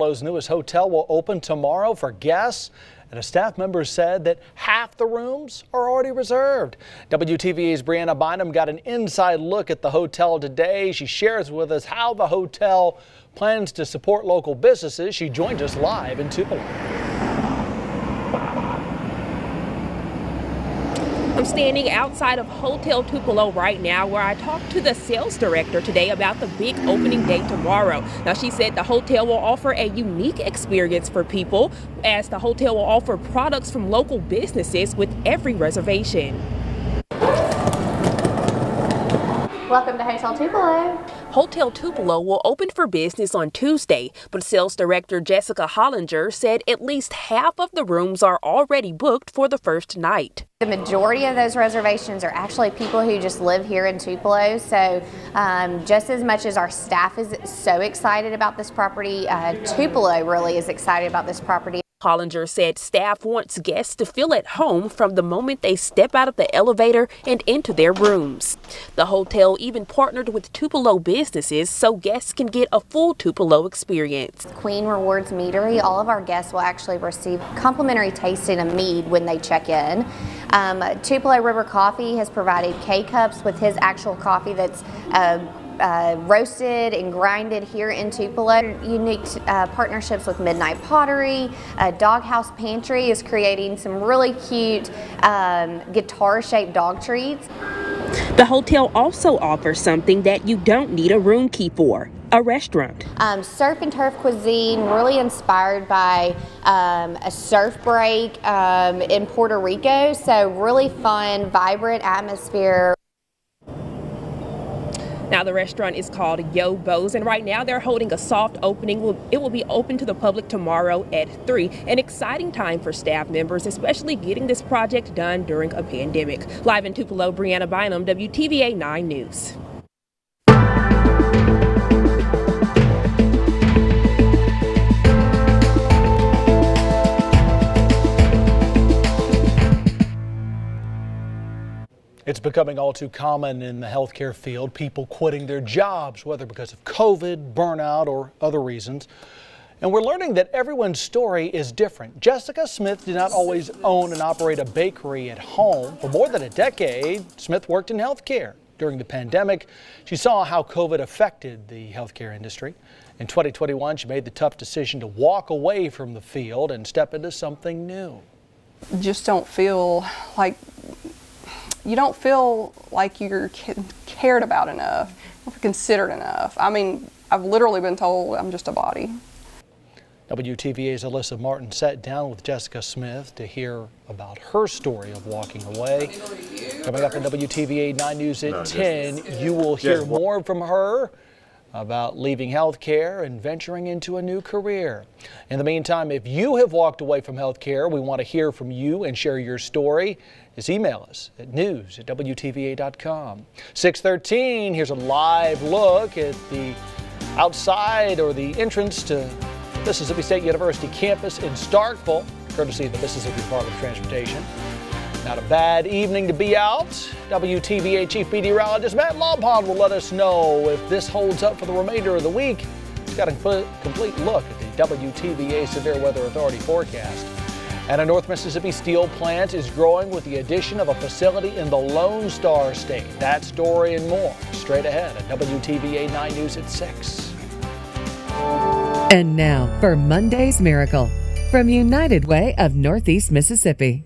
Tupelo's newest hotel will open tomorrow for guests, and a staff member said that half the rooms are already reserved. WTVA's Brianna Bynum got an inside look at the hotel today. She shares with us how the hotel plans to support local businesses. She joined us live in Tupelo. I'm standing outside of Hotel Tupelo right now, where I talked to the sales director today about the big opening day tomorrow. Now, she said the hotel will offer a unique experience for people, as the hotel will offer products from local businesses with every reservation. Welcome to Hotel Tupelo. Hotel Tupelo will open for business on Tuesday, but sales director Jessica Hollinger said at least half of the rooms are already booked for the first night. The majority of those reservations are actually people who just live here in Tupelo, so just as much as our staff is so excited about this property, Tupelo really is excited about this property. Hollinger said staff wants guests to feel at home from the moment they step out of the elevator and into their rooms. The hotel even partnered with Tupelo businesses so guests can get a full Tupelo experience. Queen Rewards Meadery, all of our guests will actually receive complimentary tasting of mead when they check in. Tupelo River Coffee has provided K-Cups with his actual coffee that's roasted and grinded here in Tupelo. Unique partnerships with Midnight Pottery. Doghouse Pantry is creating some really cute guitar-shaped dog treats. The hotel also offers something that you don't need a room key for: a restaurant. Surf and turf cuisine, really inspired by a surf break in Puerto Rico. So really fun, vibrant atmosphere. Now, the restaurant is called Yo Bo's, and right now they're holding a soft opening. It will be open to the public tomorrow at 3. An exciting time for staff members, especially getting this project done during a pandemic. Live in Tupelo, Brianna Bynum, WTVA 9 News. It's becoming all too common in the healthcare field, people quitting their jobs, whether because of COVID, burnout, or other reasons. And we're learning that everyone's story is different. Jessica Smith did not always own and operate a bakery at home. For more than a decade, Smith worked in healthcare. During the pandemic, she saw how COVID affected the healthcare industry. In 2021, she made the tough decision to walk away from the field and step into something new. Just don't feel like you don't feel like you're cared about enough, or considered enough. I mean, I've literally been told I'm just a body. WTVA's Alyssa Martin sat down with Jessica Smith to hear about her story of walking away. Coming up on WTVA 9 News at 10, you will hear more from her about leaving healthcare and venturing into a new career. In the meantime, if you have walked away from healthcare, we want to hear from you and share your story. Just email us at news@WTVA.com. 6:13, here's a live look at the outside or the entrance to Mississippi State University campus in Starkville, courtesy of the Mississippi Department of Transportation. Not a bad evening to be out. WTVA Chief Meteorologist Matt Longpond will let us know if this holds up for the remainder of the week. He's got a complete look at the WTVA Severe Weather Authority forecast. And a North Mississippi steel plant is growing with the addition of a facility in the Lone Star State. That story and more straight ahead at WTVA 9 News at 6. And now for Monday's Miracle from United Way of Northeast Mississippi.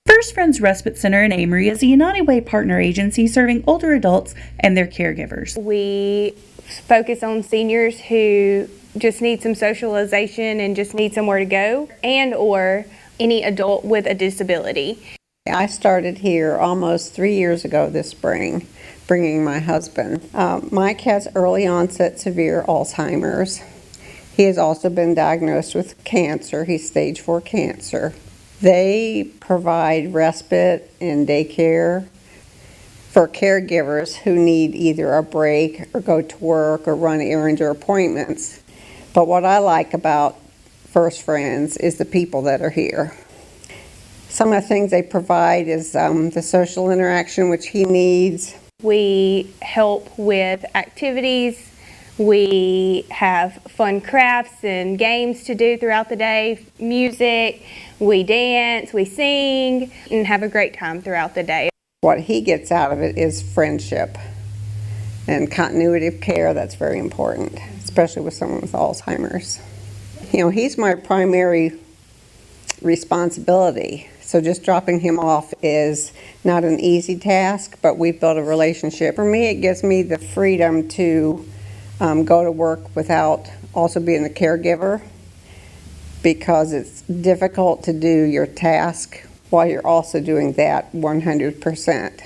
First Friends Respite Center in Amory is a United Way partner agency serving older adults and their caregivers. We focus on seniors who just need some socialization and just need somewhere to go, and or any adult with a disability. I started here almost 3 years ago this spring, bringing my husband. Mike has early onset severe Alzheimer's. He has also been diagnosed with cancer. He's stage 4 cancer. They provide respite and daycare for caregivers who need either a break or go to work or run errands or appointments. But what I like about First Friends is the people that are here. Some of the things they provide is the social interaction which he needs. We help with activities, We have fun crafts and games to do throughout the day, music, we dance, we sing, and have a great time throughout the day. What he gets out of it is friendship and continuity of care. That's very important, especially with someone with Alzheimer's. You know, he's my primary responsibility, so just dropping him off is not an easy task, but we've built a relationship. For me, it gives me the freedom to go to work without also being the caregiver, because it's difficult to do your task while you're also doing that 100%.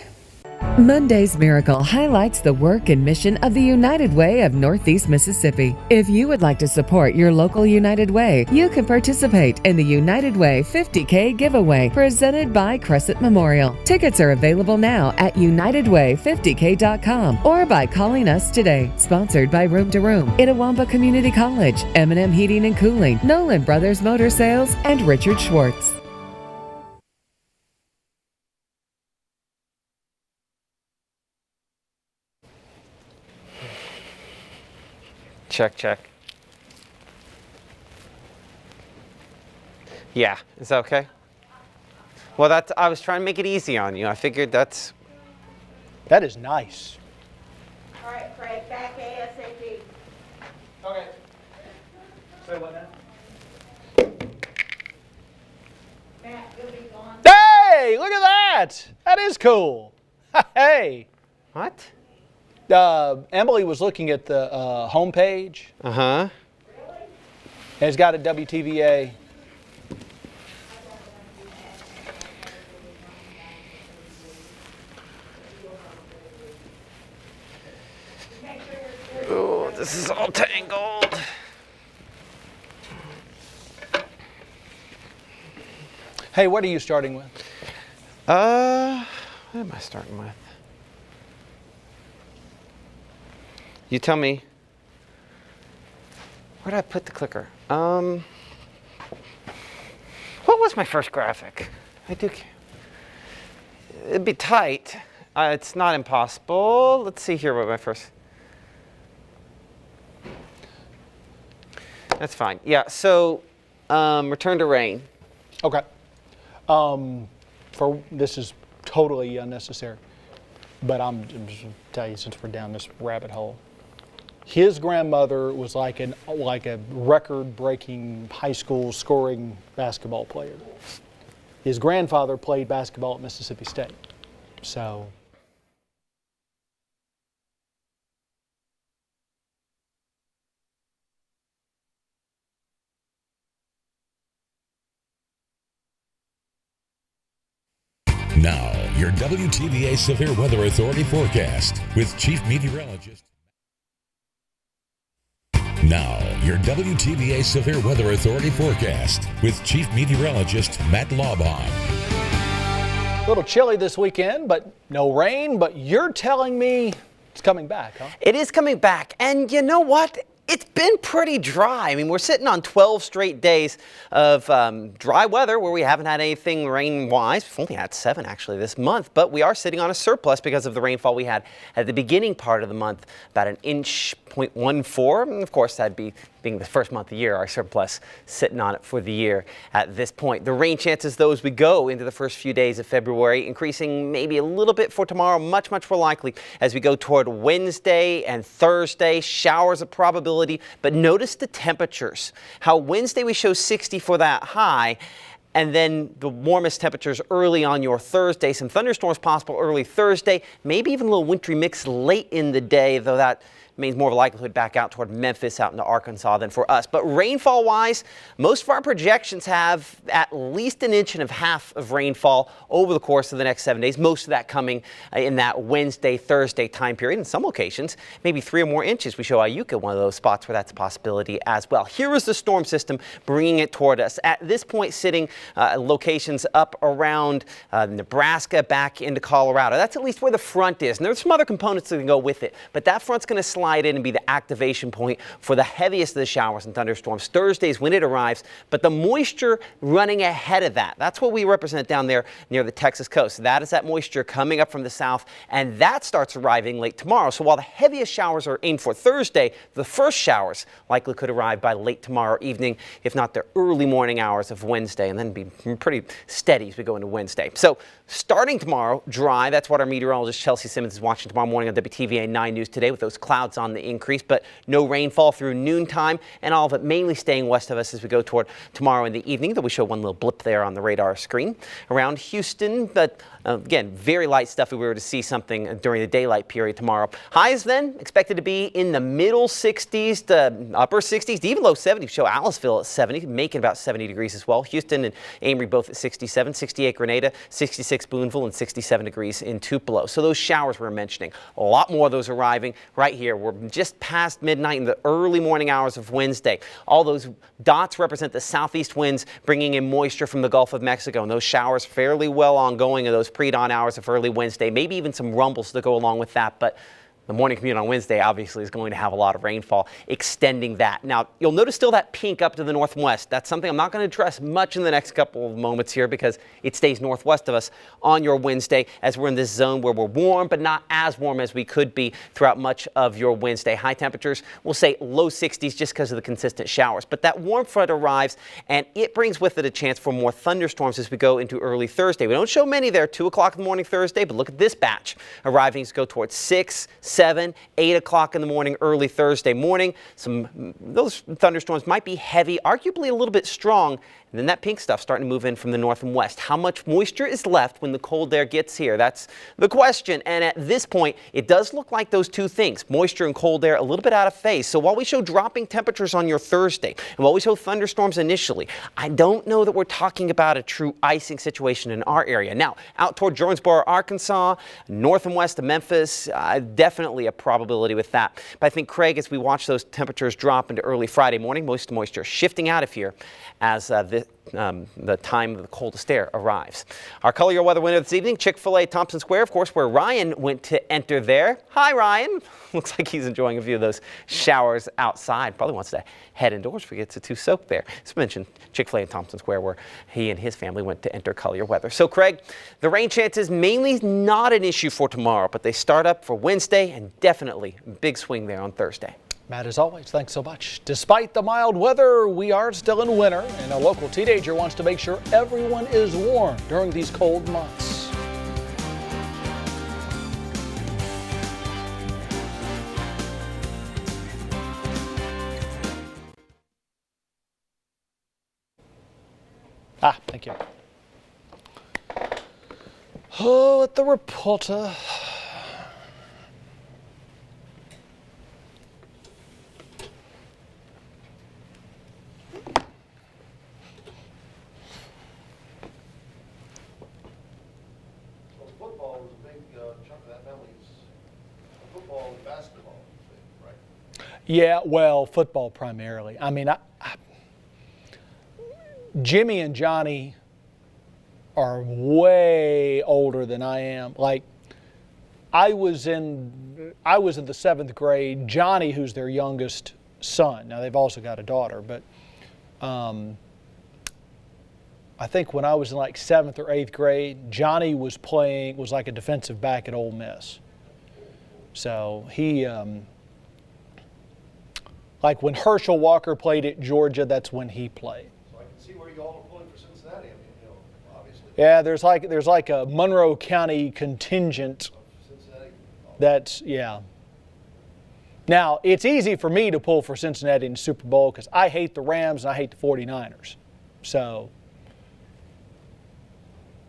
Monday's Miracle highlights the work and mission of the United Way of Northeast Mississippi. If you would like to support your local United Way, you can participate in the United Way 50K giveaway presented by Crescent Memorial. Tickets are available now at UnitedWay50K.com or by calling us today. Sponsored by Room to Room, Itawamba Community College, M&M Heating and Cooling, Nolan Brothers Motor Sales, and Richard Schwartz. Check, check. Yeah, is that okay? Well, I was trying to make it easy on you. I figured That is nice. All right, Fred, back ASAP. Okay. Say what now? Matt, you'll be gone. Hey, look at that. That is cool. Hey. What? Emily was looking at the homepage. Uh-huh. Really? And it's got a WTVA. Oh, this is all tangled. Hey, what are you starting with? What am I starting with? You tell me. Where did I put the clicker? What was my first graphic? It'd be tight. It's not impossible. Let's see here what my first. That's fine. Yeah, so return to rain. Okay. This is totally unnecessary, but I'm just going to tell you since we're down this rabbit hole. His grandmother was like a record-breaking high school scoring basketball player. His grandfather played basketball at Mississippi State. So. Now, your WTVA Severe Weather Authority forecast with Chief Meteorologist. Now, your WTVA Severe Weather Authority forecast with Chief Meteorologist Matt Laubon. A little chilly this weekend, but no rain. But you're telling me it's coming back, huh? It is coming back. And you know what? It's been pretty dry. I mean, we're sitting on 12 straight days of dry weather where we haven't had anything rain-wise. We've only had 7 actually this month, but we are sitting on a surplus because of the rainfall we had at the beginning part of the month, about 1.14 inches. And of course, that'd be being the first month of the year, our surplus sitting on it for the year at this point. The rain chances, though, as we go into the first few days of February, increasing maybe a little bit for tomorrow, much more likely as we go toward Wednesday and Thursday. Showers of probability, but notice the temperatures. How Wednesday we show 60 for that high, and then the warmest temperatures early on your Thursday. Some thunderstorms possible early Thursday, maybe even a little wintry mix late in the day, though that means more likelihood back out toward Memphis, out into Arkansas than for us. But rainfall-wise, most of our projections have at least 1.5 inches of rainfall over the course of the next 7 days. Most of that coming in that Wednesday, Thursday time period. In some locations, maybe 3 or more inches. We show Iuka, one of those spots where that's a possibility as well. Here is the storm system bringing it toward us. At this point, sitting locations up around Nebraska, back into Colorado. That's at least where the front is. And there's some other components that can go with it. But that front's going to slide slide in and be the activation point for the heaviest of the showers and thunderstorms Thursdays when it arrives, but the moisture running ahead of that. That's what we represent down there near the Texas coast. That is that moisture coming up from the south, and that starts arriving late tomorrow. So while the heaviest showers are aimed for Thursday, the first showers likely could arrive by late tomorrow evening, if not the early morning hours of Wednesday, and then be pretty steady as we go into Wednesday. So starting tomorrow, dry. That's what our meteorologist Chelsea Simmons is watching tomorrow morning on WTVA 9 News today, with those clouds on the increase, but no rainfall through noontime, and all of it mainly staying west of us as we go toward tomorrow in the evening, though we show one little blip there on the radar screen around Houston. But again, very light stuff if we were to see something during the daylight period tomorrow. Highs then expected to be in the middle 60s to upper 60s, even low 70s. Show Aliceville at 70, making about 70 degrees as well. Houston and Amory both at 67, 68 Grenada, 66 Boonville, and 67 degrees in Tupelo. So those showers we're mentioning, a lot more of those arriving right here. We're just past midnight in the early morning hours of Wednesday. All those dots represent the southeast winds bringing in moisture from the Gulf of Mexico, and those showers fairly well ongoing in those pre-dawn hours of early Wednesday, maybe even some rumbles to go along with that. But the morning commute on Wednesday obviously is going to have a lot of rainfall extending that. Now, you'll notice still that pink up to the northwest. That's something I'm not going to address much in the next couple of moments here because it stays northwest of us on your Wednesday as we're in this zone where we're warm, but not as warm as we could be throughout much of your Wednesday. High temperatures, we'll say low 60s just because of the consistent showers. But that warm front arrives and it brings with it a chance for more thunderstorms as we go into early Thursday. We don't show many there, 2 o'clock in the morning Thursday, but look at this batch arriving as we go towards 6, 7, 8 o'clock in the morning, early Thursday morning. Those thunderstorms might be heavy, arguably a little bit strong. And then that pink stuff starting to move in from the north and west. How much moisture is left when the cold air gets here? That's the question. And at this point, it does look like those two things, moisture and cold air, a little bit out of phase. So while we show dropping temperatures on your Thursday, and while we show thunderstorms initially, I don't know that we're talking about a true icing situation in our area. Now, out toward Jonesboro, Arkansas, north and west of Memphis, definitely a probability with that. But I think, Craig, as we watch those temperatures drop into early Friday morning, most moisture shifting out of here as the time of the coldest air arrives. Our color your weather window this evening, Chick-fil-A Thompson Square, of course, where Ryan went to enter there. Hi, Ryan. Looks like he's enjoying a few of those showers outside. Probably wants to head indoors if he gets too soaked there. As mentioned, Chick-fil-A in Thompson Square, where he and his family went to enter color your weather. So, Craig, the rain chances mainly not an issue for tomorrow, but they start up for Wednesday and definitely a big swing there on Thursday. Matt, as always, thanks so much. Despite the mild weather, we are still in winter, and a local teenager wants to make sure everyone is warm during these cold months. Thank you. Oh, at the reporter. Football was a big chunk of that family's football and basketball, right? Yeah, well, football primarily. I mean, Jimmy and Johnny are way older than I am. Like, I was in the 7th grade. Johnny, who's their youngest son, now they've also got a daughter, but I think when I was in like 7th or 8th grade, Johnny was like a defensive back at Ole Miss. So he, like when Herschel Walker played at Georgia, that's when he played. So I can see where you all are pulling for Cincinnati. I mean, you know, obviously. Yeah, there's like a Monroe County contingent. Cincinnati. That's, yeah. Now, it's easy for me to pull for Cincinnati in the Super Bowl because I hate the Rams and I hate the 49ers. So,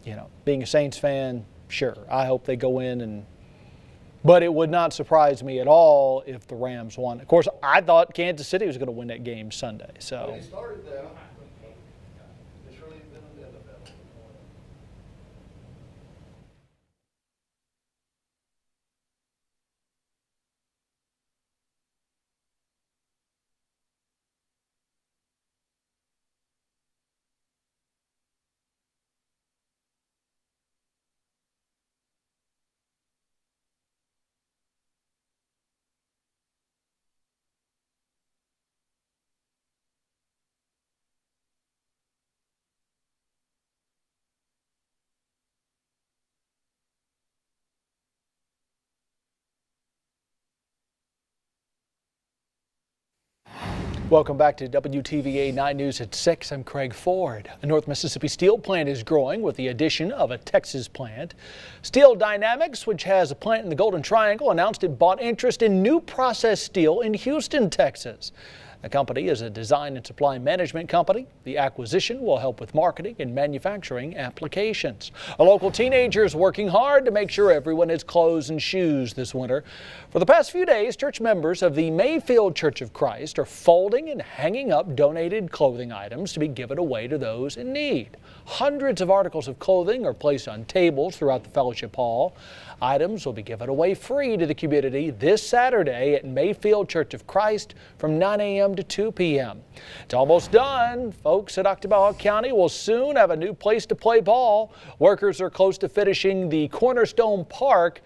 you know, being a Saints fan, sure, I hope they go in but it would not surprise me at all if the Rams won. Of course, I thought Kansas City was going to win that game Sunday. So. When they started there, Welcome back to WTVA 9 News at 6. I'm Craig Ford. A North Mississippi steel plant is growing with the addition of a Texas plant. Steel Dynamics, which has a plant in the Golden Triangle, announced it bought interest in new processed steel in Houston, Texas. The company is a design and supply management company. The acquisition will help with marketing and manufacturing applications. A local teenager is working hard to make sure everyone has clothes and shoes this winter. For the past few days, church members of the Mayfield Church of Christ are folding and hanging up donated clothing items to be given away to those in need. Hundreds of articles of clothing are placed on tables throughout the fellowship hall. Items will be given away free to the community this Saturday at Mayfield Church of Christ from 9 a.m. to 2 p.m. It's almost done. Folks at Tupelo County will soon have a new place to play ball. Workers are close to finishing the Cornerstone Park.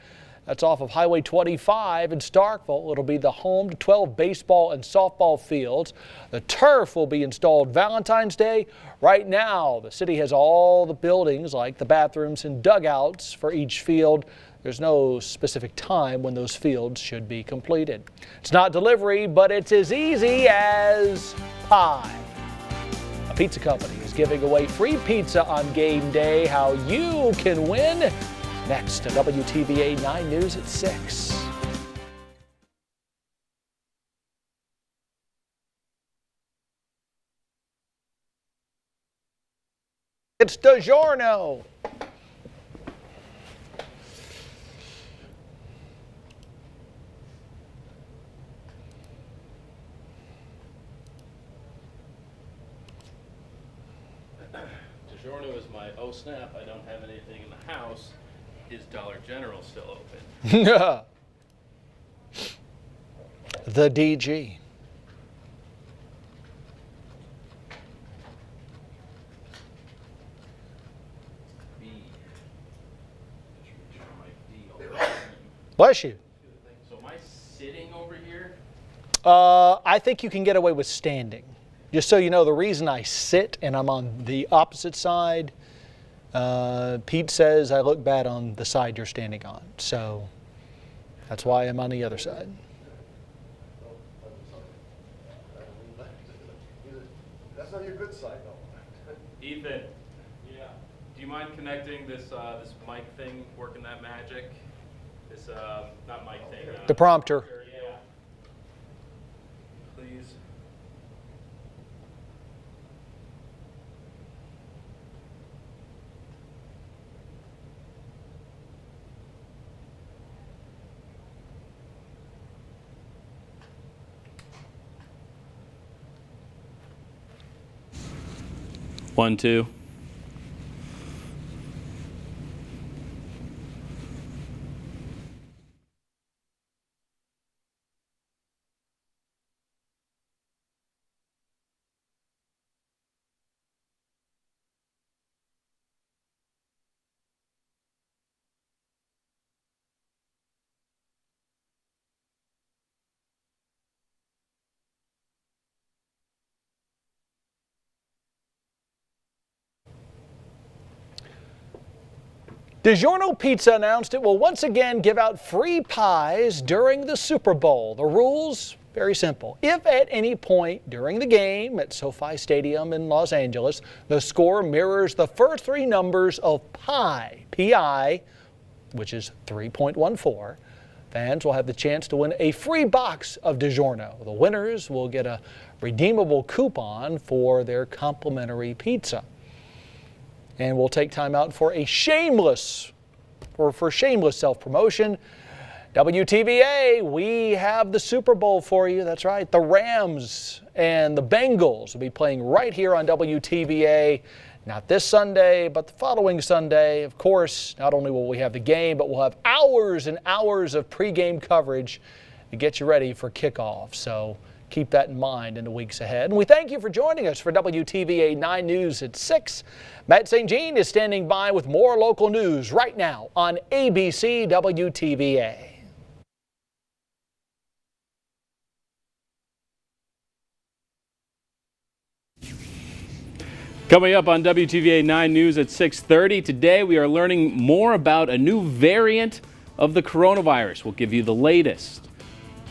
That's off of Highway 25 in Starkville. It'll be the home to 12 baseball and softball fields. The turf will be installed Valentine's Day. Right now, the city has all the buildings like the bathrooms and dugouts for each field. There's no specific time when those fields should be completed. It's not delivery, but it's as easy as pie. A pizza company is giving away free pizza on game day. How you can win? Next to WTVA 9 News at 6. It's DiGiorno. DiGiorno is my, oh snap, I don't have anything in the house. Is Dollar General still open? The DG. Bless you. So am I sitting over here? I think you can get away with standing. Just so you know, the reason I sit and I'm on the opposite side, Pete says I look bad on the side you're standing on. So that's why I'm on the other side. That's not your good side, though. Ethan, yeah. Do you mind connecting this this mic thing, working that magic? This not mic thing. The prompter. Yeah. Please. One, two. DiGiorno Pizza announced it will once again give out free pies during the Super Bowl. The rules, very simple. If at any point during the game at SoFi Stadium in Los Angeles, the score mirrors the first three numbers of pi, P-I, which is 3.14, fans will have the chance to win a free box of DiGiorno. The winners will get a redeemable coupon for their complimentary pizza. And we'll take time out for a shameless self-promotion. WTVA, we have the Super Bowl for you. That's right. The Rams and the Bengals will be playing right here on WTVA. Not this Sunday, but the following Sunday. Of course, not only will we have the game, but we'll have hours and hours of pregame coverage to get you ready for kickoff. So keep that in mind in the weeks ahead. And we thank you for joining us for WTVA 9 News at 6. Matt St. Jean is standing by with more local news right now on ABC WTVA. Coming up on WTVA 9 News at 6:30 today, we are learning more about a new variant of the coronavirus. We'll give you the latest.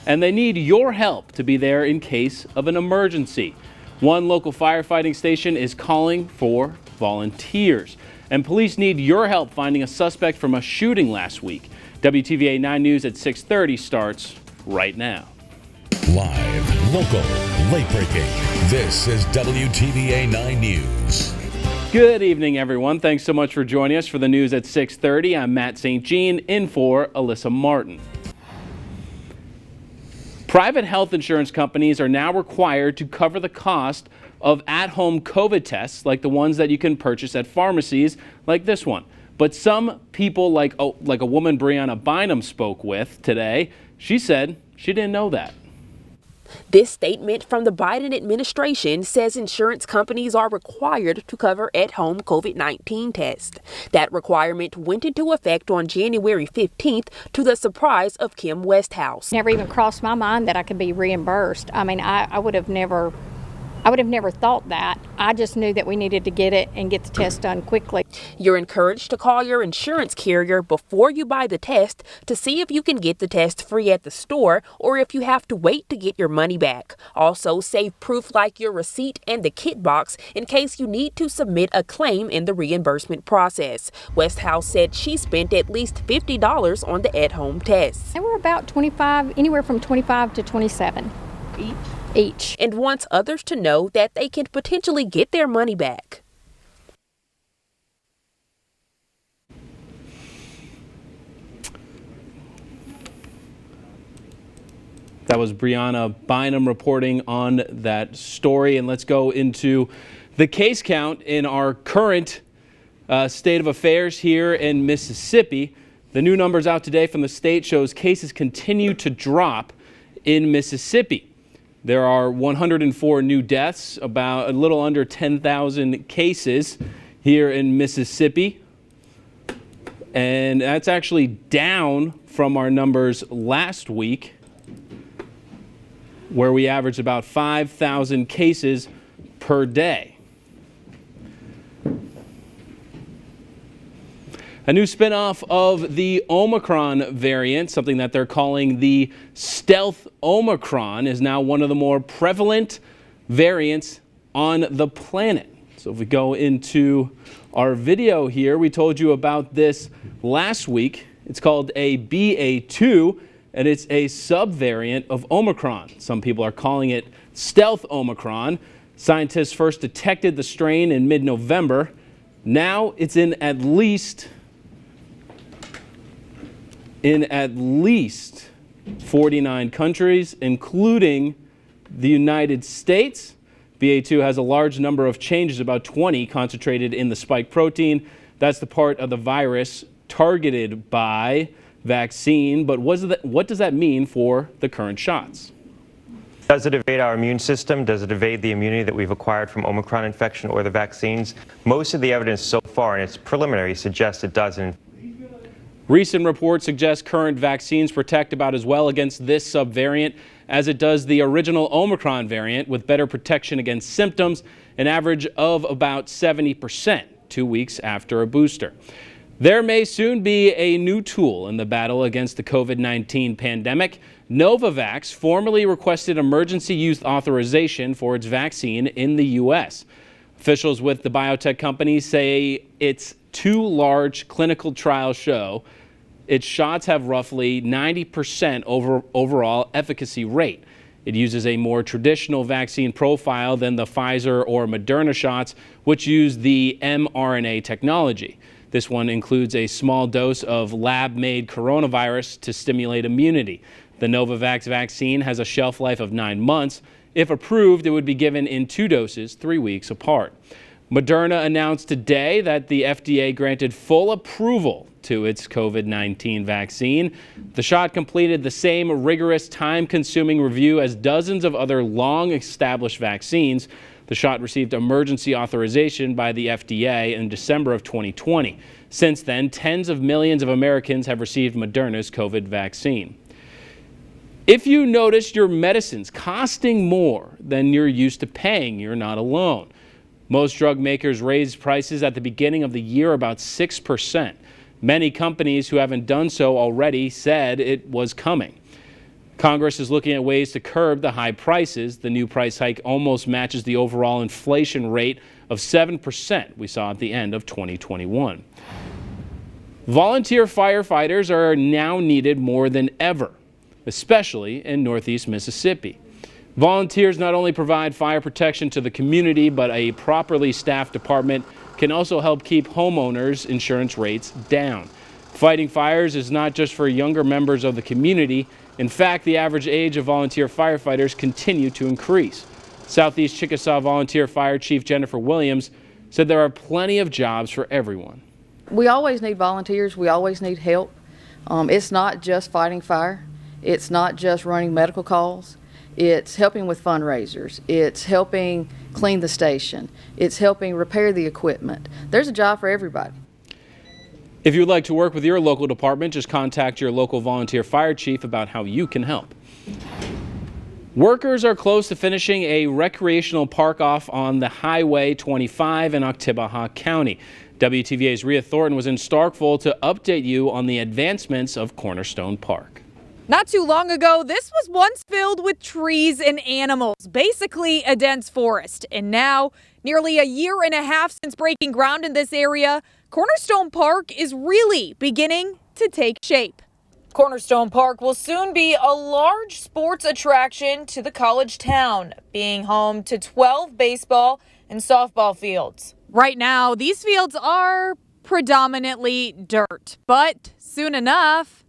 and they need your help to be there in case of an emergency. One local firefighting station is calling for volunteers, and police need your help finding a suspect from a shooting last week. WTVA 9 News at 6:30 starts right now. Live, local, late-breaking. This is WTVA 9 News. Good evening, everyone. Thanks so much for joining us for the news at 6:30. I'm Matt St. Jean, in for Alyssa Martin. Private health insurance companies are now required to cover the cost of at-home COVID tests like the ones that you can purchase at pharmacies like this one. But some people, like a woman Brianna Bynum spoke with today, she said she didn't know that. This statement from the Biden administration says insurance companies are required to cover at-home COVID-19 tests. That requirement went into effect on January 15th to the surprise of Kim Westhouse. Never even crossed my mind that I could be reimbursed. I mean, I would have never thought that. I just knew that we needed to get it and get the test done quickly. You're encouraged to call your insurance carrier before you buy the test to see if you can get the test free at the store or if you have to wait to get your money back. Also, save proof like your receipt and the kit box in case you need to submit a claim in the reimbursement process. Westhouse said she spent at least $50 on the at-home tests. They were about 25, anywhere from 25 to 27 each. And wants others to know that they can potentially get their money back. That was Brianna Bynum reporting on that story. And let's go into the case count in our current state of affairs here in Mississippi. The new numbers out today from the state shows cases continue to drop in Mississippi. There are 104 new deaths, about a little under 10,000 cases here in Mississippi. And that's actually down from our numbers last week, where we averaged about 5,000 cases per day. A new spinoff of the Omicron variant, something that they're calling the stealth Omicron, is now one of the more prevalent variants on the planet. So if we go into our video here, we told you about this last week. It's called a BA2, and it's a subvariant of Omicron. Some people are calling it stealth Omicron. Scientists first detected the strain in mid-November. Now it's in at least 49 countries, including the United States. BA2 has a large number of changes, about 20 concentrated in the spike protein. That's the part of the virus targeted by vaccine. But what does that mean for the current shots? Does it evade our immune system? Does it evade the immunity that we've acquired from Omicron infection or the vaccines? Most of the evidence so far, and it's preliminary, suggests it doesn't. Recent reports suggest current vaccines protect about as well against this subvariant as it does the original Omicron variant, with better protection against symptoms, an average of about 70% 2 weeks after a booster. There may soon be a new tool in the battle against the COVID-19 pandemic. Novavax formally requested emergency use authorization for its vaccine in the U.S. Officials with the biotech company say its 2 large clinical trials show its shots have roughly 90% overall efficacy rate. It uses a more traditional vaccine profile than the Pfizer or Moderna shots, which use the mRNA technology. This one includes a small dose of lab-made coronavirus to stimulate immunity. The Novavax vaccine has a shelf life of 9 months. If approved, it would be given in 2 doses, 3 weeks apart. Moderna announced today that the FDA granted full approval to its COVID-19 vaccine. The shot completed the same rigorous, time-consuming review as dozens of other long-established vaccines. The shot received emergency authorization by the FDA in December of 2020. Since then, tens of millions of Americans have received Moderna's COVID vaccine. If you notice your medicines costing more than you're used to paying, you're not alone. Most drug makers raised prices at the beginning of the year about 6%. Many companies who haven't done so already said it was coming. Congress is looking at ways to curb the high prices. The new price hike almost matches the overall inflation rate of 7% we saw at the end of 2021. Volunteer firefighters are now needed more than ever, especially in Northeast Mississippi. Volunteers not only provide fire protection to the community, but a properly staffed department can also help keep homeowners' insurance rates down. Fighting fires is not just for younger members of the community. In fact, the average age of volunteer firefighters continue to increase. Southeast Chickasaw Volunteer Fire Chief Jennifer Williams said there are plenty of jobs for everyone. We always need volunteers. We always need help. It's not just fighting fire. It's not just running medical calls. It's helping with fundraisers. It's helping clean the station. It's helping repair the equipment. There's a job for everybody. If you would like to work with your local department, just contact your local volunteer fire chief about how you can help. Workers are close to finishing a recreational park off on the Highway 25 in Oktibbeha County. WTVA's Rhea Thornton was in Starkville to update you on the advancements of Cornerstone Park. Not too long ago, this was once filled with trees and animals, basically a dense forest. And now, nearly a year and a half since breaking ground in this area, Cornerstone Park is really beginning to take shape. Cornerstone Park will soon be a large sports attraction to the college town, being home to 12 baseball and softball fields. Right now, these fields are predominantly dirt, but soon enough,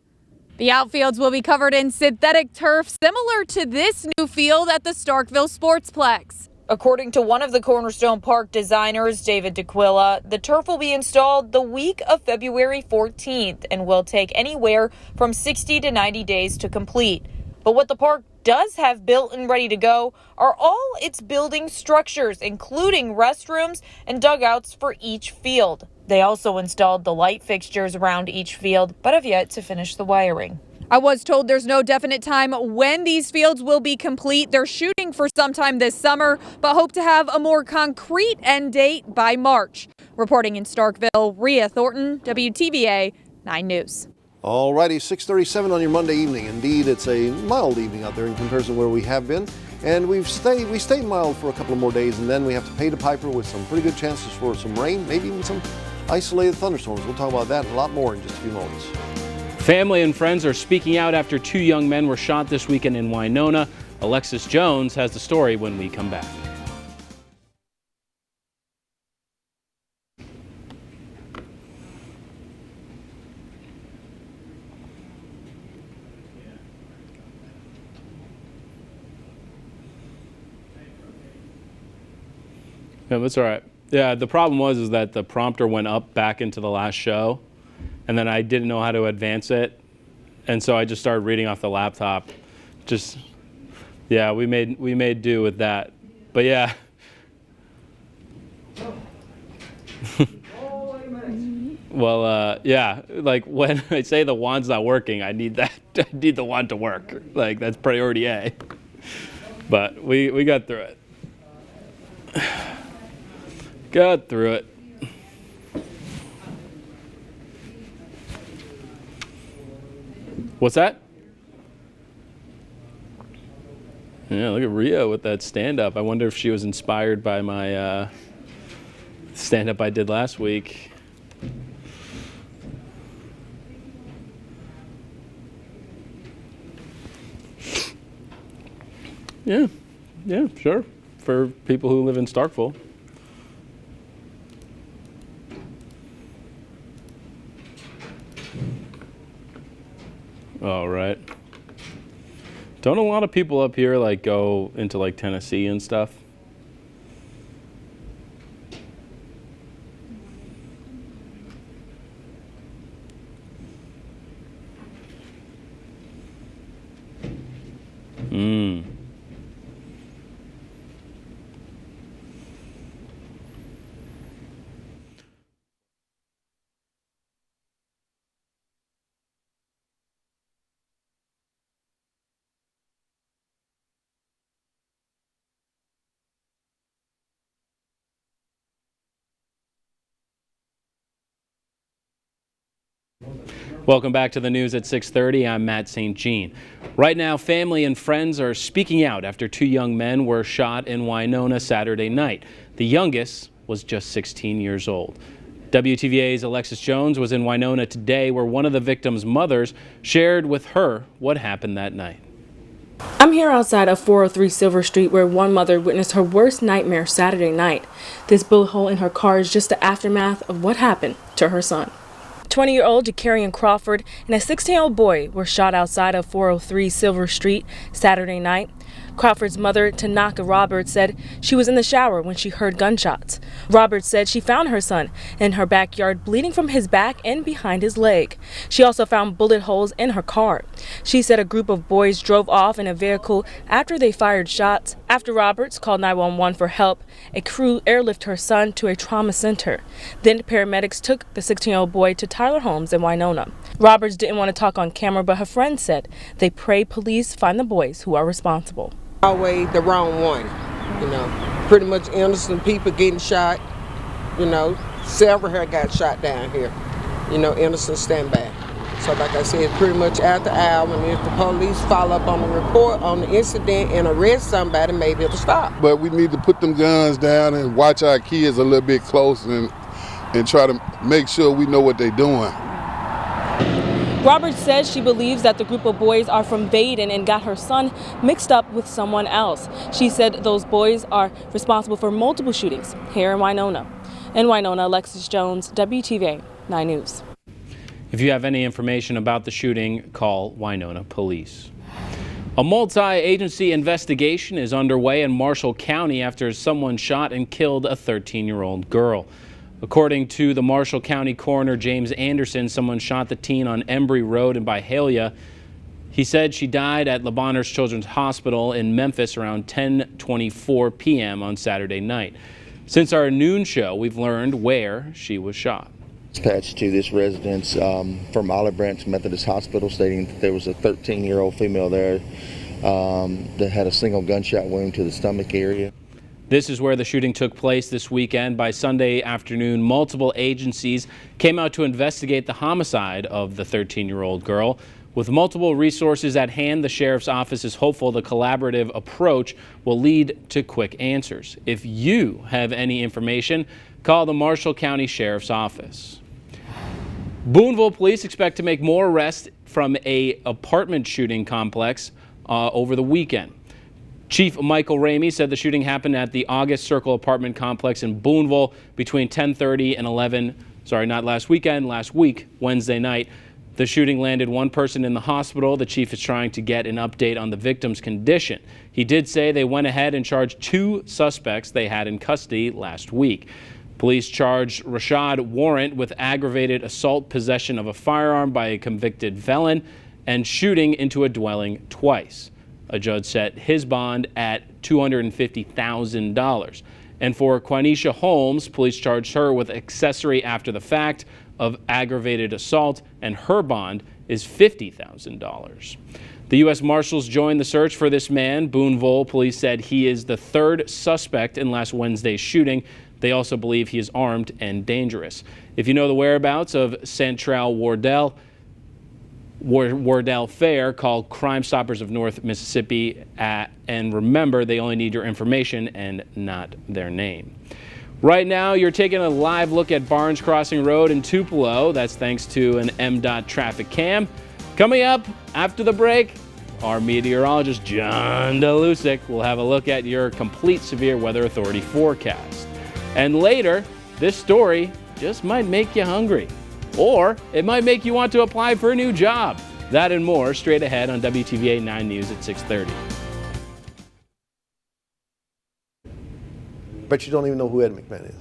the outfields will be covered in synthetic turf similar to this new field at the Starkville Sportsplex. According to one of the Cornerstone Park designers, David DeQuilla, the turf will be installed the week of February 14th and will take anywhere from 60 to 90 days to complete. But what the park does have built and ready to go are all its building structures, including restrooms and dugouts for each field. They also installed the light fixtures around each field, but have yet to finish the wiring. I was told there's no definite time when these fields will be complete. They're shooting for sometime this summer, but hope to have a more concrete end date by March. Reporting in Starkville, Rhea Thornton, WTVA 9 News. All righty, 6:37 on your Monday evening. Indeed, it's a mild evening out there in comparison to where we have been. And we stay mild for a couple of more days, and then we have to pay the piper with some pretty good chances for some rain, maybe even some isolated thunderstorms. We'll talk about that and a lot more in just a few moments. Family and friends are speaking out after 2 young men were shot this weekend in Winona. Alexis Jones has the story when we come back. No, that's all right. Yeah, the problem was that the prompter went up back into the last show, and then I didn't know how to advance it, and so I just started reading off the laptop. Yeah, we made do with that. But yeah. Well, yeah, like when I say the wand's not working, I need I need the wand to work. Like, that's priority A. But we got through it. Got through it. What's that? Yeah, look at Rhea with that stand-up. I wonder if she was inspired by my stand-up I did last week. Yeah, sure. For people who live in Starkville. All right. Don't a lot of people up here like go into like Tennessee and stuff? Welcome back to the news at 6:30. I'm Matt St. Jean. Right now, family and friends are speaking out after two young men were shot in Winona Saturday night. The youngest was just 16 years old. WTVA's Alexis Jones was in Winona today, where one of the victims' mothers shared with her what happened that night. I'm here outside of 403 Silver Street, where one mother witnessed her worst nightmare Saturday night. This bullet hole in her car is just the aftermath of what happened to her son. 20-year-old Jakarian Crawford and a 16-year-old boy were shot outside of 403 Silver Street Saturday night. Crawford's mother, Tanaka Roberts, said she was in the shower when she heard gunshots. Roberts said she found her son in her backyard bleeding from his back and behind his leg. She also found bullet holes in her car. She said a group of boys drove off in a vehicle after they fired shots. After Roberts called 911 for help, a crew airlifted her son to a trauma center. Then paramedics took the 16-year-old boy to Tyler Homes in Winona. Roberts didn't want to talk on camera, but her friend said they pray police find the boys who are responsible. Always the wrong one, pretty much innocent people getting shot, several here got shot down here, innocent stand back. So like I said, pretty much after hour, and if the police follow up on the report on the incident and arrest somebody, maybe it'll stop. But we need to put them guns down and watch our kids a little bit closer and try to make sure we know what they're doing. Roberts says she believes that the group of boys are from Vaden and got her son mixed up with someone else. She said those boys are responsible for multiple shootings here in Winona. In Winona, Alexis Jones, WTVA 9 News. If you have any information about the shooting, call Winona Police. A multi-agency investigation is underway in Marshall County after someone shot and killed a 13-year-old girl. According to the Marshall County Coroner James Anderson, someone shot the teen on Embry Road in Byhalia. He said she died at Le Bonheur Children's Hospital in Memphis around 10:24 p.m. on Saturday night. Since our noon show, we've learned where she was shot. Dispatched to this residence from Olive Branch Methodist Hospital, stating that there was a 13-year-old female there that had a single gunshot wound to the stomach area. This is where the shooting took place this weekend. By Sunday afternoon, multiple agencies came out to investigate the homicide of the 13-year-old girl. With multiple resources at hand, the sheriff's office is hopeful the collaborative approach will lead to quick answers. If you have any information, call the Marshall County Sheriff's Office. Boonville police expect to make more arrests from an apartment shooting complex over the weekend. Chief Michael Ramey said the shooting happened at the August Circle apartment complex in Boonville between 10:30 and 11. Not last weekend, last week, Wednesday night. The shooting landed one person in the hospital. The chief is trying to get an update on the victim's condition. He did say they went ahead and charged two suspects they had in custody last week. Police charged Rashad Warrant with aggravated assault, possession of a firearm by a convicted felon, and shooting into a dwelling twice. A judge set his bond at $250,000. And for Quanisha Holmes, police charged her with accessory after the fact of aggravated assault, and her bond is $50,000. The U.S. Marshals joined the search for this man. Boonville police said he is the third suspect in last Wednesday's shooting. They also believe he is armed and dangerous. If you know the whereabouts of Central Wardell Fair, call Crime Stoppers of North Mississippi and remember, they only need your information and not their name. Right now, you're taking a live look at Barnes Crossing Road in Tupelo. That's thanks to an MDOT traffic cam. Coming up after the break, our meteorologist John DeLusick will have a look at your complete severe weather authority forecast. And later, this story just might make you hungry. Or it might make you want to apply for a new job. That and more straight ahead on WTVA 9 News at 6:30. Bet you don't even know who Ed McMahon is.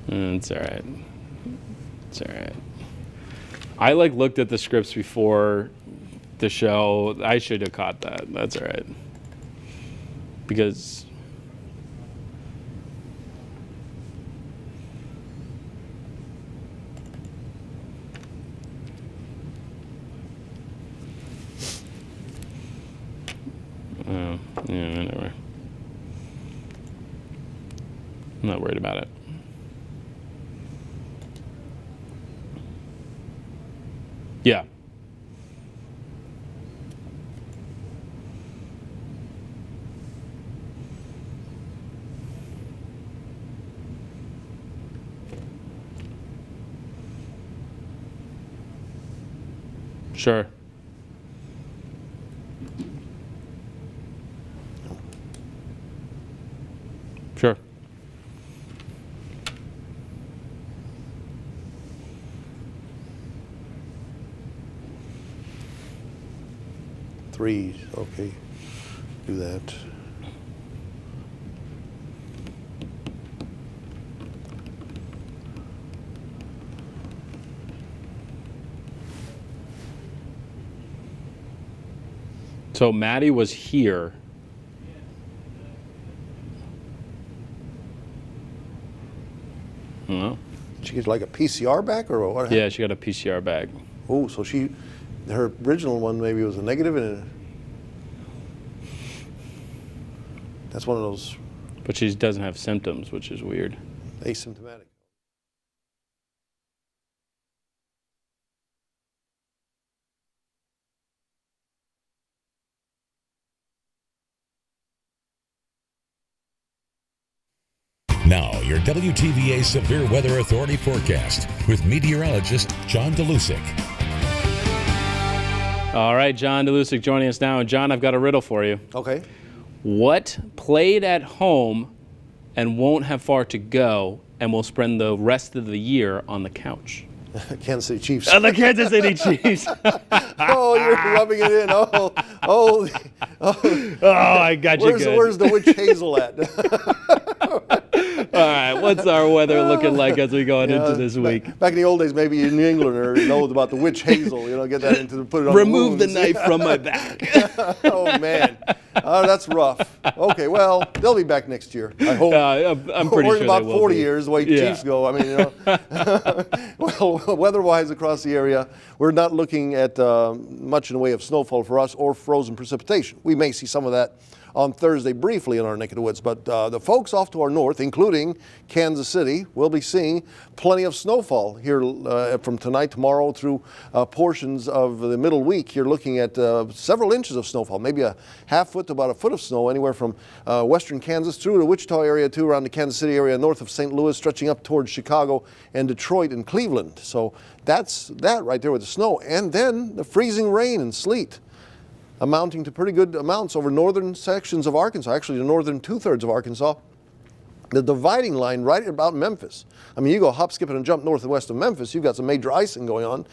It's all right. It's all right. I looked at the scripts before the show. I should have caught that. That's all right. Because whatever. I'm not worried about it. Yeah. Sure. Sure. Three, okay, do that. So Maddie was here. Well, she gets like a PCR back or what happened? Yeah, she got a PCR back. Oh, so her original one maybe was a negative and that's one of those. But she doesn't have symptoms, which is weird. Asymptomatic. Now, your WTVA Severe Weather Authority forecast with meteorologist John DeLusick. All right, John DeLusick joining us now. And John, I've got a riddle for you. Okay. What played at home and won't have far to go and will spend the rest of the year on the couch? Kansas City Chiefs. Oh, the Kansas City Chiefs. Oh, you're rubbing it in. Oh, I got you good. Where's the witch hazel at? All right, what's our weather looking like as we go into this week? Back in the old days, maybe in New England knows about the witch hazel. Get that into put it on. Remove the knife from my back. Oh man, that's rough. Okay, well they'll be back next year. I hope. I'm pretty sure in about they will 40 be. years, the way Chiefs go. I mean, well, weather-wise across the area, we're not looking at much in the way of snowfall for us or frozen precipitation. We may see some of that on Thursday briefly in our neck of the woods, but the folks off to our north, including Kansas City, will be seeing plenty of snowfall here from tonight, tomorrow, through portions of the middle week. You're looking at several inches of snowfall, maybe a half foot to about a foot of snow, anywhere from western Kansas through the Wichita area to around the Kansas City area, north of St. Louis, stretching up towards Chicago and Detroit and Cleveland. So that's that right there with the snow. And then the freezing rain and sleet, amounting to pretty good amounts over northern sections of Arkansas, actually the northern two-thirds of Arkansas. The dividing line right about Memphis. I mean, you go hop, skip, and jump north and west of Memphis, you've got some major icing going on.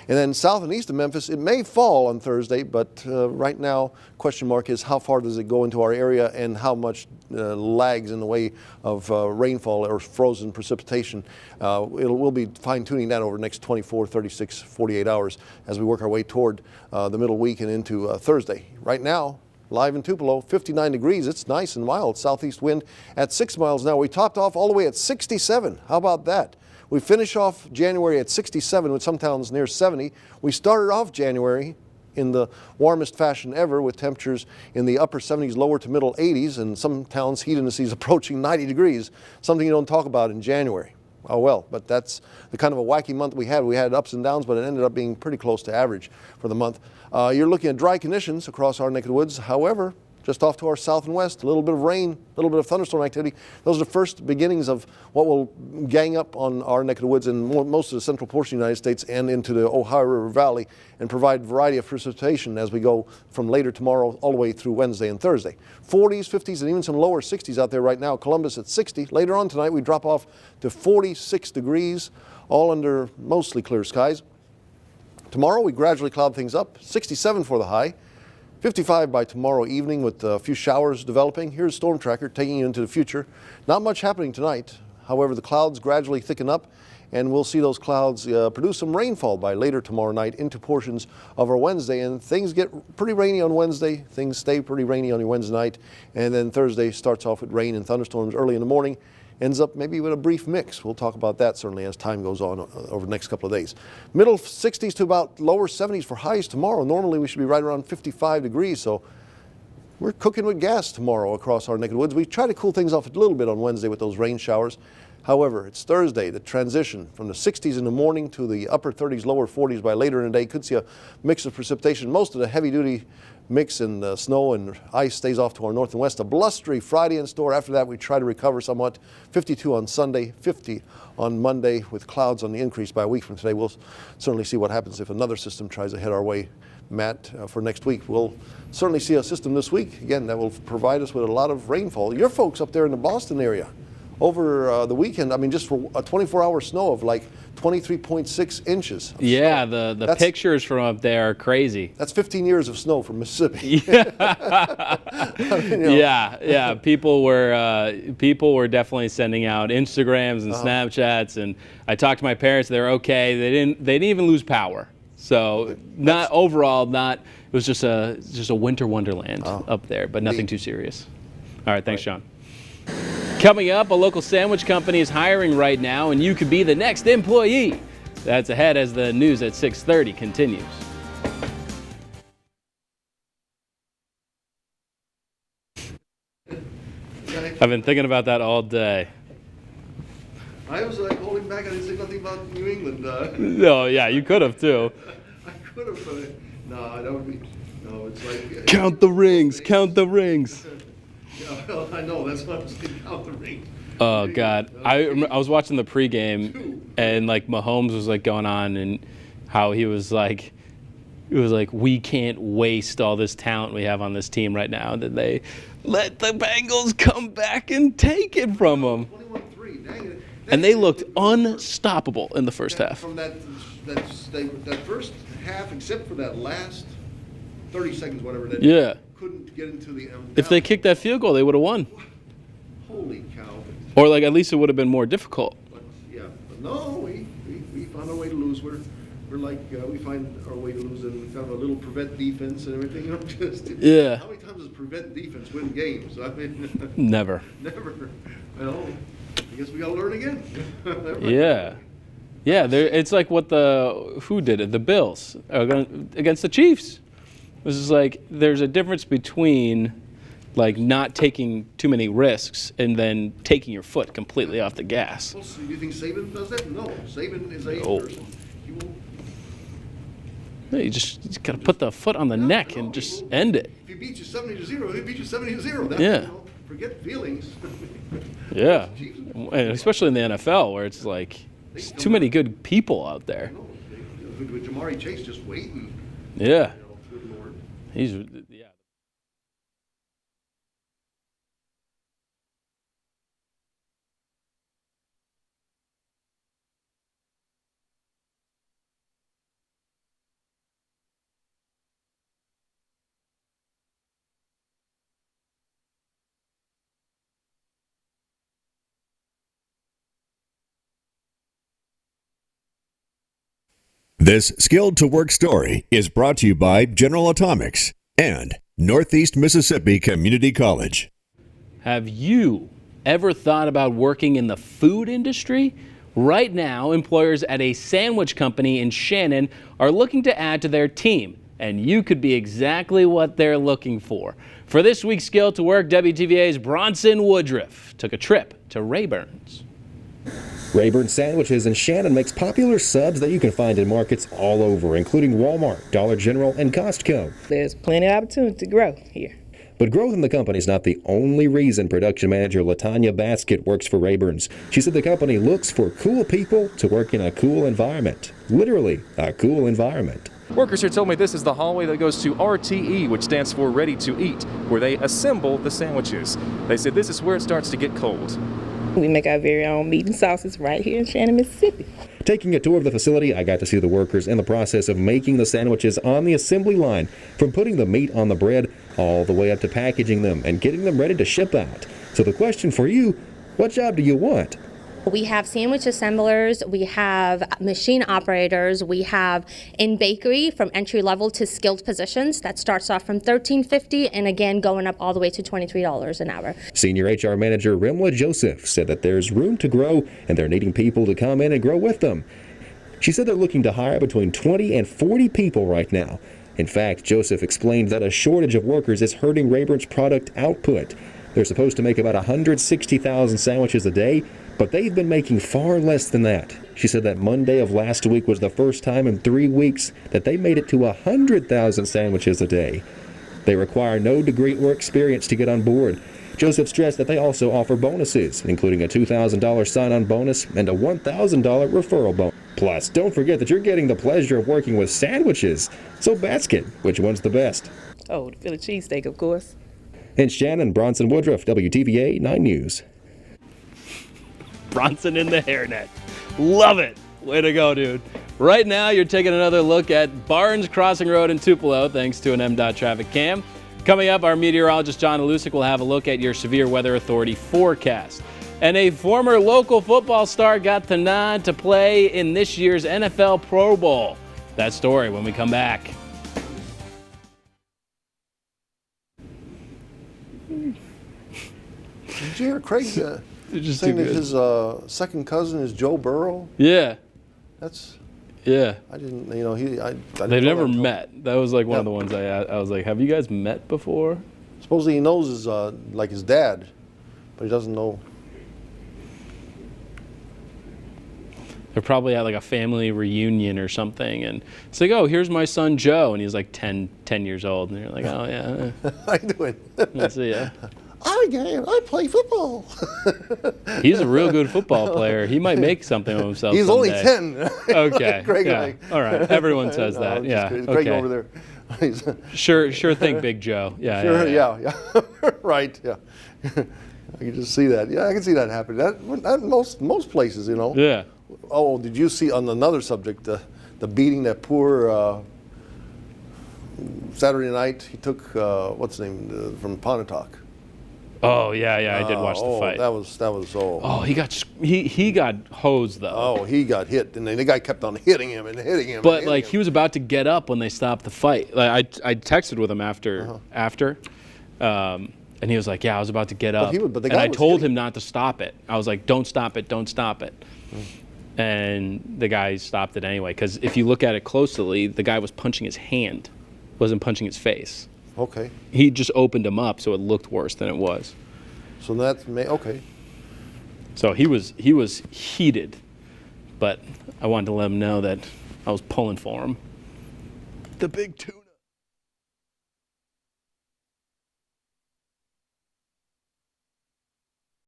And then south and east of Memphis, it may fall on Thursday, but right now, question mark is how far does it go into our area and how much lags in the way of rainfall or frozen precipitation. We'll be fine-tuning that over the next 24, 36, 48 hours as we work our way toward the middle week and into Thursday. Right now, live in Tupelo, 59 degrees. It's nice and mild. Southeast wind at 6 miles an hour. We topped off all the way at 67. How about that? We finish off January at 67 with some towns near 70. We started off January in the warmest fashion ever with temperatures in the upper 70s, lower to middle 80s, and some towns heat indices approaching 90 degrees, something you don't talk about in January. Oh well, but that's the kind of a wacky month we had. We had ups and downs, but it ended up being pretty close to average for the month. You're looking at dry conditions across our neck of the woods. However, just off to our south and west, a little bit of rain, a little bit of thunderstorm activity. Those are the first beginnings of what will gang up on our neck of the woods in most of the central portion of the United States and into the Ohio River Valley and provide a variety of precipitation as we go from later tomorrow all the way through Wednesday and Thursday. 40s, 50s, and even some lower 60s out there right now. Columbus at 60. Later on tonight, we drop off to 46 degrees, all under mostly clear skies. Tomorrow, we gradually cloud things up. 67 for the high. 55 by tomorrow evening with a few showers developing. Here's Storm Tracker taking you into the future. Not much happening tonight. However, the clouds gradually thicken up and we'll see those clouds produce some rainfall by later tomorrow night into portions of our Wednesday. And things get pretty rainy on Wednesday. Things stay pretty rainy on your Wednesday night. And then Thursday starts off with rain and thunderstorms early in the morning. Ends up maybe with a brief mix. We'll talk about that certainly as time goes on over the next couple of days. Middle 60s to about lower 70s for highs tomorrow. Normally we should be right around 55 degrees, so we're cooking with gas tomorrow across our neck of the woods. We try to cool things off a little bit on Wednesday with those rain showers. However, it's Thursday. The transition from the 60s in the morning to the upper 30s, lower 40s by later in the day. Could see a mix of precipitation. Most of the heavy-duty mix in snow and ice stays off to our north and west. A blustery Friday in store. After that, we try to recover somewhat. 52 on Sunday, 50 on Monday, with clouds on the increase by a week from today. We'll certainly see what happens if another system tries to head our way, Matt, for next week. We'll certainly see a system this week, again, that will provide us with a lot of rainfall. Your folks up there in the Boston area, over the weekend, I mean, just for a 24-hour snow of like 23.6 inches. Yeah, the pictures from up there are crazy. That's 15 years of snow from Mississippi. Yeah. People were definitely sending out Instagrams and Snapchats, and I talked to my parents. They're okay. They didn't even lose power. So it was just a winter wonderland up there, but nothing too serious. All right, thanks, Sean. Coming up, a local sandwich company is hiring right now, and you could be the next employee. That's ahead as the news at 6:30 continues. I've been thinking about that all day. I was like holding back. I didn't say nothing about New England. No, yeah, you could have too. I could have, but no, that would be, no, it's like. Count the rings, count the rings. Yeah, well, I know, that's what I'm saying, count the rings. Oh God, I was watching the pregame, and like Mahomes was like going on, and how he was like, we can't waste all this talent we have on this team right now. That they let the Bengals come back and take it from them. 21-3, dang it. And they looked unstoppable in the first half. From that first half, except for that last 30 seconds, whatever that. Yeah. Couldn't get into the. If they kicked that field goal, they would have won. Holy cow. Or like at least it would have been more difficult. But no, we found our way to lose. We're like we find our way to lose in kind of a little prevent defense and everything. You know, just yeah. How many times does prevent defense win games? I mean, never. Never. Well, I guess we got to learn again. Yeah. Yeah, it's like what who did it? The Bills against the Chiefs. This is like there's a difference between like not taking too many risks and then taking your foot completely off the gas. Well, so you think Saban does that? No, Saban is a person. He will. No, you just got to put the foot on the neck and just end it. If he beats you 70-0, he'll beat you 70-0. That's, yeah. Forget feelings. Yeah, and especially in the NFL where it's like there's too many good people out there. With Jamari Chase just waiting. Yeah. Good Lord. He's This Skilled to Work story is brought to you by General Atomics and Northeast Mississippi Community College. Have you ever thought about working in the food industry? Right now, employers at a sandwich company in Shannon are looking to add to their team, and you could be exactly what they're looking for. For this week's Skilled to Work, WTVA's Bronson Woodruff took a trip to Rayburn's. Rayburn Sandwiches in Shannon makes popular subs that you can find in markets all over, including Walmart, Dollar General, and Costco. There's plenty of opportunity to grow here. But growth in the company is not the only reason production manager Latanya Basket works for Rayburn's. She said the company looks for cool people to work in a cool environment. Literally, a cool environment. Workers here told me this is the hallway that goes to RTE, which stands for Ready to Eat, where they assemble the sandwiches. They said this is where it starts to get cold. We make our very own meat and sauces right here in Shannon, Mississippi. Taking a tour of the facility, I got to see the workers in the process of making the sandwiches on the assembly line, from putting the meat on the bread all the way up to packaging them and getting them ready to ship out. So the question for you, what job do you want? We have sandwich assemblers, we have machine operators, we have in bakery from entry level to skilled positions that starts off from $13.50 and again going up all the way to $23 an hour. Senior HR manager Rimla Joseph said that there's room to grow and they're needing people to come in and grow with them. She said they're looking to hire between 20 and 40 people right now. In fact, Joseph explained that a shortage of workers is hurting Rayburn's product output. They're supposed to make about 160,000 sandwiches a day, but they've been making far less than that. She said that Monday of last week was the first time in 3 weeks that they made it to 100,000 sandwiches a day. They require no degree or experience to get on board. Joseph stressed that they also offer bonuses, including a $2,000 sign-on bonus and a $1,000 referral bonus. Plus, don't forget that you're getting the pleasure of working with sandwiches. So basket, which one's the best? Oh, the Philly cheesesteak, of course. In Shannon, Bronson Woodruff, WTVA 9 News. Bronson in the hairnet. Love it. Way to go, dude. Right now, you're taking another look at Barnes Crossing Road in Tupelo, thanks to an MDOT traffic cam. Coming up, our meteorologist John Alusic will have a look at your Severe Weather Authority forecast. And a former local football star got the nod to play in this year's NFL Pro Bowl. That story when we come back. Did you hear Craig saying that his second cousin is Joe Burrow? Yeah. Yeah. I didn't, you know, I They've never met. That was like one of the ones I was like, have you guys met before? Supposedly he knows his, like his dad, but he doesn't know. They're probably at like a family reunion or something, and it's like, oh, here's my son Joe, and he's like 10 years old, and you're like, oh yeah. How you doing? Let's see, yeah. I play football. He's a real good football player. He might make something of himself. He's someday. only 10. Okay. Craig, yeah. like, all right. Everyone says no, that. Yeah. Craig okay. over there. Sure think Big Joe. Yeah. Sure. Yeah. Right. Yeah. I can just see that. Yeah, I can see that happening. That most places, you know. Yeah. Oh, did you see on another subject the beating that poor Saturday night he took what's his name from Pontotoc? Oh yeah, I did watch the fight. That was Oh, he got hosed though. Oh, he got hit, and the guy kept on hitting him and hitting him. But like he was about to get up when they stopped the fight. Like I texted with him after, and he was like, "Yeah, I was about to get up," and I told him not to stop it. I was like, "Don't stop it, don't stop it." And the guy stopped it anyway, because if you look at it closely, the guy was punching his hand, wasn't punching his face. Okay. He just opened him up so it looked worse than it was. So that's okay. So he was heated, but I wanted to let him know that I was pulling for him. The big tuna.